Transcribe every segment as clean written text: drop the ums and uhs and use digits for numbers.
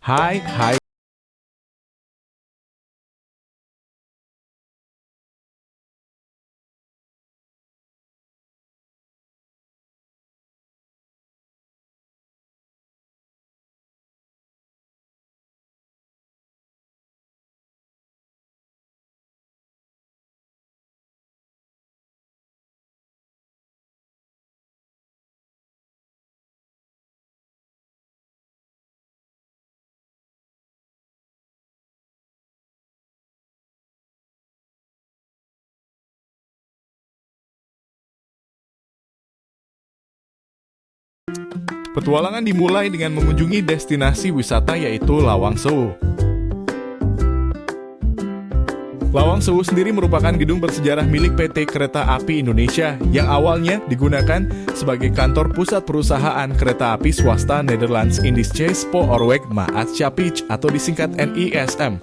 Hai. Petualangan dimulai dengan mengunjungi destinasi wisata yaitu Lawang Sewu. Lawang Sewu sendiri merupakan gedung bersejarah milik PT Kereta Api Indonesia yang awalnya digunakan sebagai kantor pusat perusahaan kereta api swasta Nederlands Indische Spoorweg Maatschappij atau disingkat NISM.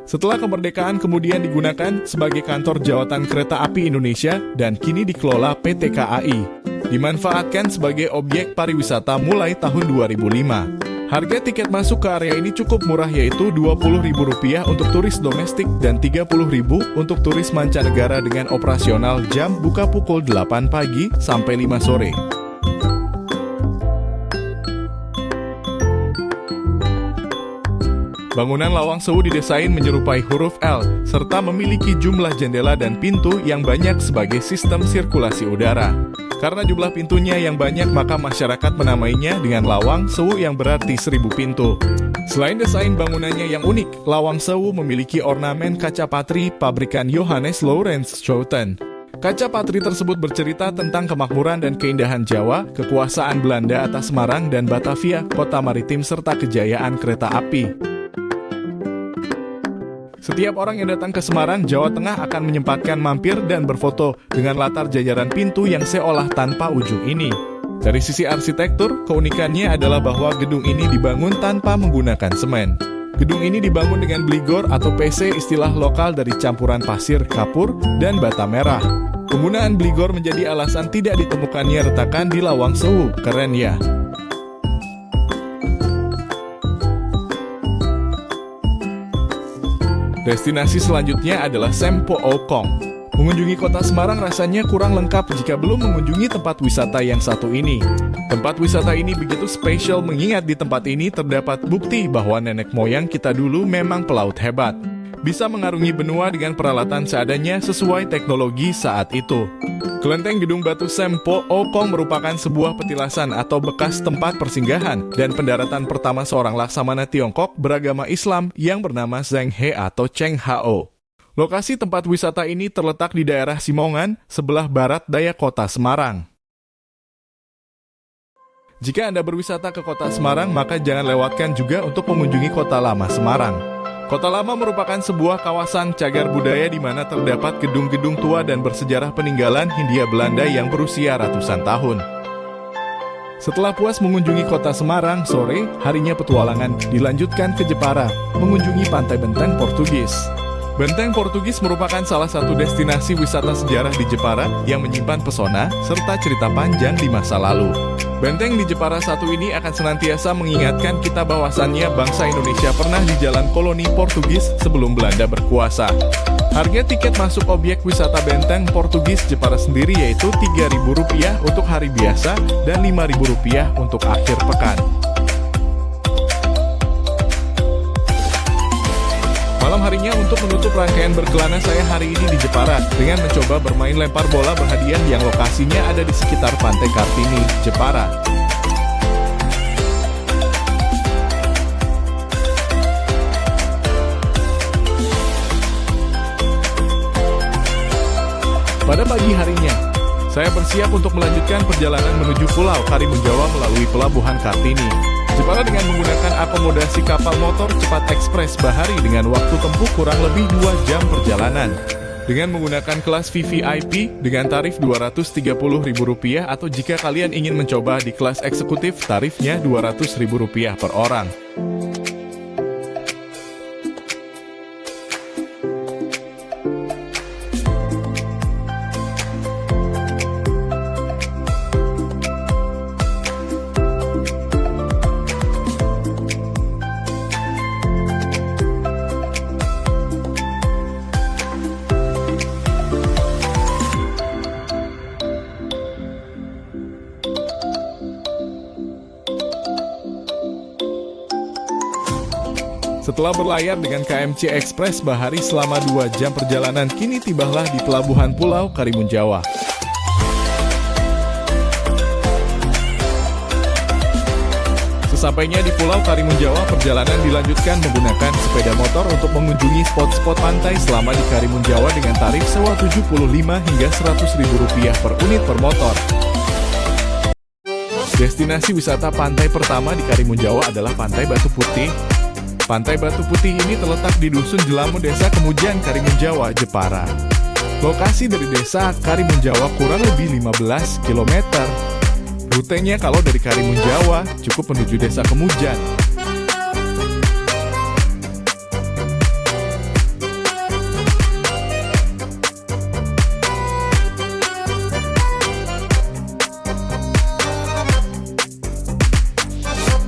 Setelah kemerdekaan kemudian digunakan sebagai kantor jawatan kereta api Indonesia dan kini dikelola PT KAI. Dimanfaatkan sebagai objek pariwisata mulai tahun 2005. Harga tiket masuk ke area ini cukup murah yaitu Rp20.000 untuk turis domestik dan Rp30.000 untuk turis mancanegara dengan operasional jam buka pukul 8 pagi sampai 5 sore. Bangunan Lawang Sewu didesain menyerupai huruf L, serta memiliki jumlah jendela dan pintu yang banyak sebagai sistem sirkulasi udara. Karena jumlah pintunya yang banyak, maka masyarakat menamainya dengan Lawang Sewu yang berarti 1000 pintu. Selain desain bangunannya yang unik, Lawang Sewu memiliki ornamen kaca patri pabrikan Johannes Laurens Schouten. Kaca patri tersebut bercerita tentang kemakmuran dan keindahan Jawa, kekuasaan Belanda atas Semarang dan Batavia, kota maritim serta kejayaan kereta api. Setiap orang yang datang ke Semarang, Jawa Tengah akan menyempatkan mampir dan berfoto dengan latar jajaran pintu yang seolah tanpa ujung ini. Dari sisi arsitektur, keunikannya adalah bahwa gedung ini dibangun tanpa menggunakan semen. Gedung ini dibangun dengan bligor atau PC, istilah lokal dari campuran pasir, kapur, dan bata merah. Penggunaan bligor menjadi alasan tidak ditemukannya retakan di Lawang Sewu. Keren ya? Destinasi selanjutnya adalah Sempo Okong. Mengunjungi kota Semarang rasanya kurang lengkap jika belum mengunjungi tempat wisata yang satu ini. Tempat wisata ini begitu spesial mengingat di tempat ini terdapat bukti bahwa nenek moyang kita dulu memang pelaut hebat. Bisa mengarungi benua dengan peralatan seadanya sesuai teknologi saat itu. Kelenteng gedung batu Sempo Okong merupakan sebuah petilasan atau bekas tempat persinggahan dan pendaratan pertama seorang laksamana Tiongkok beragama Islam yang bernama Zheng He atau Cheng Hao. Lokasi tempat wisata ini terletak di daerah Simongan, sebelah barat daya kota Semarang. Jika Anda berwisata ke kota Semarang, maka jangan lewatkan juga untuk mengunjungi Kota Lama Semarang. Kota Lama merupakan sebuah kawasan cagar budaya di mana terdapat gedung-gedung tua dan bersejarah peninggalan Hindia Belanda yang berusia ratusan tahun. Setelah puas mengunjungi kota Semarang, sore harinya petualangan dilanjutkan ke Jepara, mengunjungi Pantai Benteng Portugis. Benteng Portugis merupakan salah satu destinasi wisata sejarah di Jepara yang menyimpan pesona serta cerita panjang di masa lalu. Benteng di Jepara satu ini akan senantiasa mengingatkan kita bahwasannya bangsa Indonesia pernah di jalan koloni Portugis sebelum Belanda berkuasa. Harga tiket masuk objek wisata Benteng Portugis Jepara sendiri yaitu Rp3.000 untuk hari biasa dan Rp5.000 untuk akhir pekan. Malam harinya untuk menutup rangkaian berkelana saya hari ini di Jepara dengan mencoba bermain lempar bola berhadiah yang lokasinya ada di sekitar Pantai Kartini, Jepara. Pada pagi harinya, saya bersiap untuk melanjutkan perjalanan menuju Pulau Karimun Jawa melalui Pelabuhan Kartini. Jepara dengan menggunakan akomodasi kapal motor cepat ekspres bahari dengan waktu tempuh kurang lebih 2 jam perjalanan. Dengan menggunakan kelas VVIP dengan tarif Rp230.000 atau jika kalian ingin mencoba di kelas eksekutif tarifnya Rp200.000 per orang. Setelah berlayar dengan KMC Express Bahari selama 2 jam perjalanan, kini tibalah di pelabuhan Pulau Karimun Jawa. Sesampainya di Pulau Karimun Jawa, perjalanan dilanjutkan menggunakan sepeda motor untuk mengunjungi spot-spot pantai selama di Karimun Jawa dengan tarif sewa Rp75 hingga Rp100.000 per unit per motor. Destinasi wisata pantai pertama di Karimun Jawa adalah Pantai Batu Putih. Pantai Batu Putih ini terletak di Dusun Jelamu, Desa Kemujan, Karimun Jawa, Jepara. Lokasi dari Desa Karimun Jawa kurang lebih 15 km. Rutenya kalau dari Karimun Jawa cukup menuju Desa Kemujan.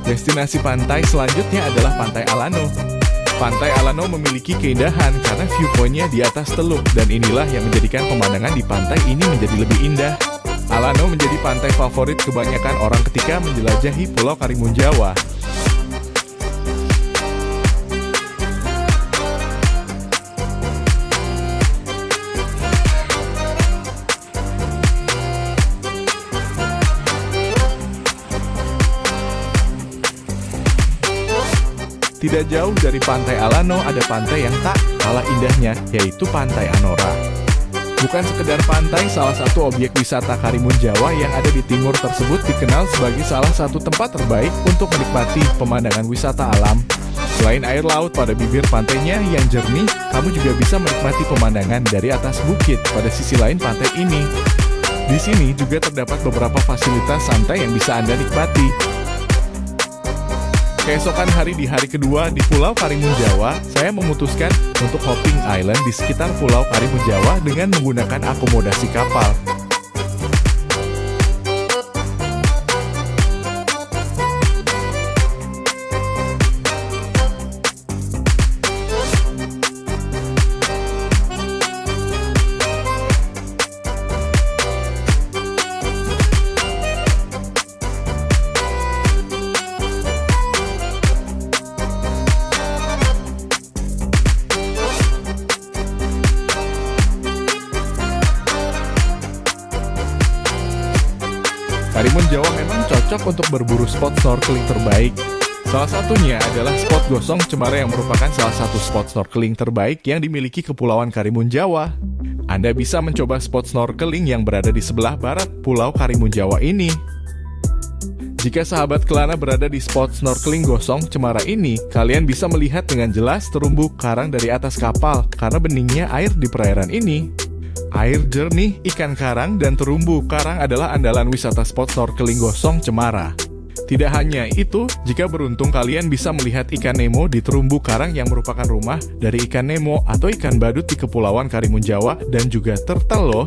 Destinasi pantai selanjutnya adalah Pantai Alano. Pantai Alano memiliki keindahan karena viewpoint-nya di atas teluk, dan inilah yang menjadikan pemandangan di pantai ini menjadi lebih indah. Alano menjadi pantai favorit kebanyakan orang ketika menjelajahi Pulau Karimun Jawa. Tidak jauh dari Pantai Alano ada pantai yang tak kalah indahnya, yaitu Pantai Anora. Bukan sekedar pantai, salah satu objek wisata Karimun Jawa yang ada di timur tersebut dikenal sebagai salah satu tempat terbaik untuk menikmati pemandangan wisata alam. Selain air laut pada bibir pantainya yang jernih, kamu juga bisa menikmati pemandangan dari atas bukit pada sisi lain pantai ini. Di sini juga terdapat beberapa fasilitas santai yang bisa Anda nikmati. Keesokan hari di hari kedua di Pulau Karimun Jawa, saya memutuskan untuk hopping island di sekitar Pulau Karimun Jawa dengan menggunakan akomodasi kapal. Karimun Jawa memang cocok untuk berburu spot snorkeling terbaik. Salah satunya adalah spot Gosong Cemara yang merupakan salah satu spot snorkeling terbaik yang dimiliki Kepulauan Karimun Jawa. Anda bisa mencoba spot snorkeling yang berada di sebelah barat Pulau Karimun Jawa ini. Jika sahabat Kelana berada di spot snorkeling Gosong Cemara ini, kalian bisa melihat dengan jelas terumbu karang dari atas kapal karena beningnya air di perairan ini. Air jernih, ikan karang, dan terumbu karang adalah andalan wisata spot snorkeling Gosong Cemara. Tidak hanya itu, jika beruntung kalian bisa melihat ikan Nemo di terumbu karang yang merupakan rumah dari ikan Nemo atau ikan badut di Kepulauan Karimun Jawa, dan juga turtle loh.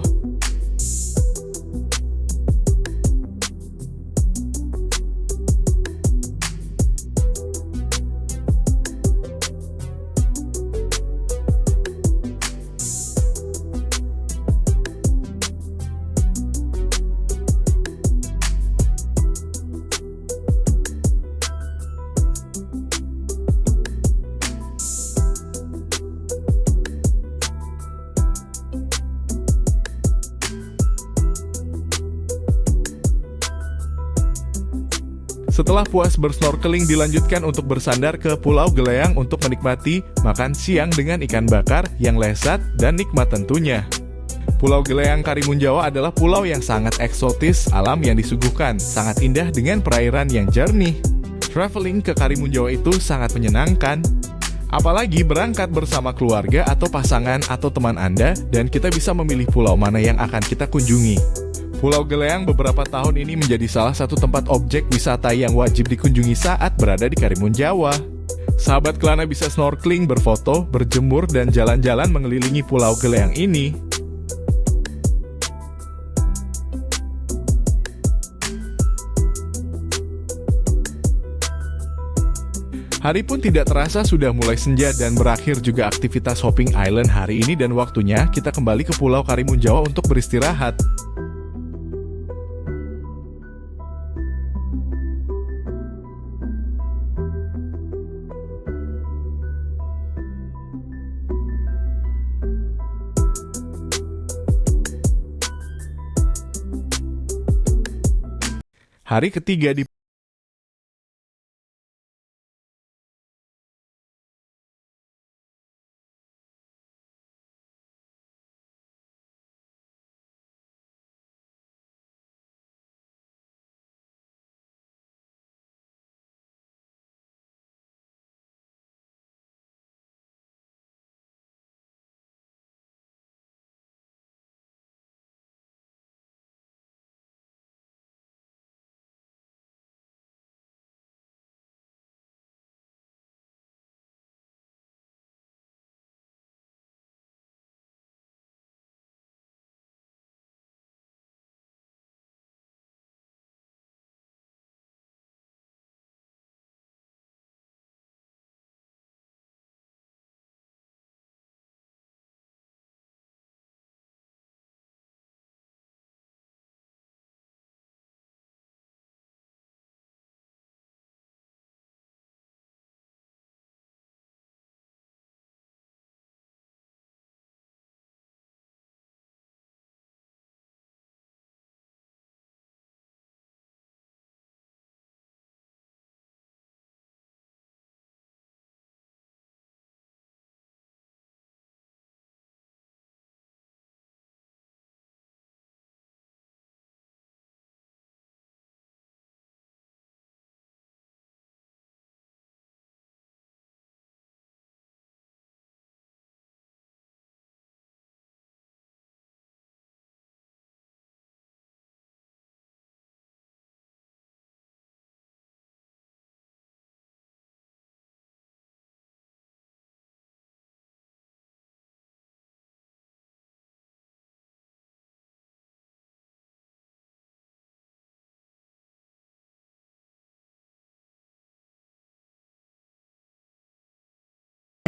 Setelah puas bersnorkeling, dilanjutkan untuk bersandar ke Pulau Geleang untuk menikmati makan siang dengan ikan bakar yang lezat dan nikmat tentunya. Pulau Geleang Karimun Jawa adalah pulau yang sangat eksotis, alam yang disuguhkan sangat indah dengan perairan yang jernih. Traveling ke Karimun Jawa itu sangat menyenangkan. Apalagi berangkat bersama keluarga atau pasangan atau teman Anda, dan kita bisa memilih pulau mana yang akan kita kunjungi. Pulau Geleang beberapa tahun ini menjadi salah satu tempat objek wisata yang wajib dikunjungi saat berada di Karimun Jawa. Sahabat Kelana bisa snorkeling, berfoto, berjemur, dan jalan-jalan mengelilingi Pulau Geleang ini. Hari pun tidak terasa sudah mulai senja dan berakhir juga aktivitas Hopping Island hari ini, dan waktunya kita kembali ke Pulau Karimun Jawa untuk beristirahat. Hari ketiga di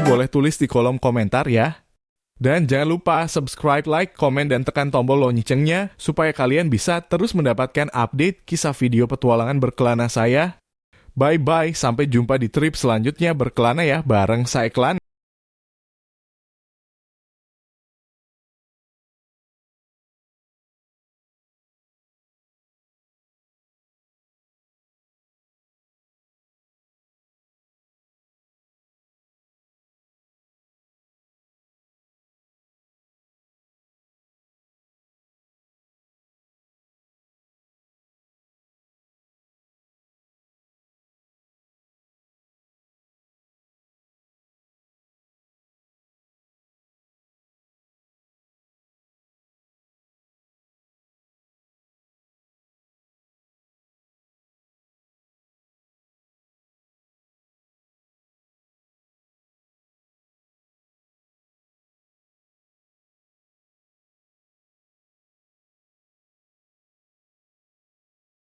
boleh tulis di kolom komentar ya. Dan jangan lupa subscribe, like, komen, dan tekan tombol loncengnya supaya kalian bisa terus mendapatkan update kisah video petualangan berkelana saya. Bye-bye, sampai jumpa di trip selanjutnya berkelana ya bareng saya Kelana.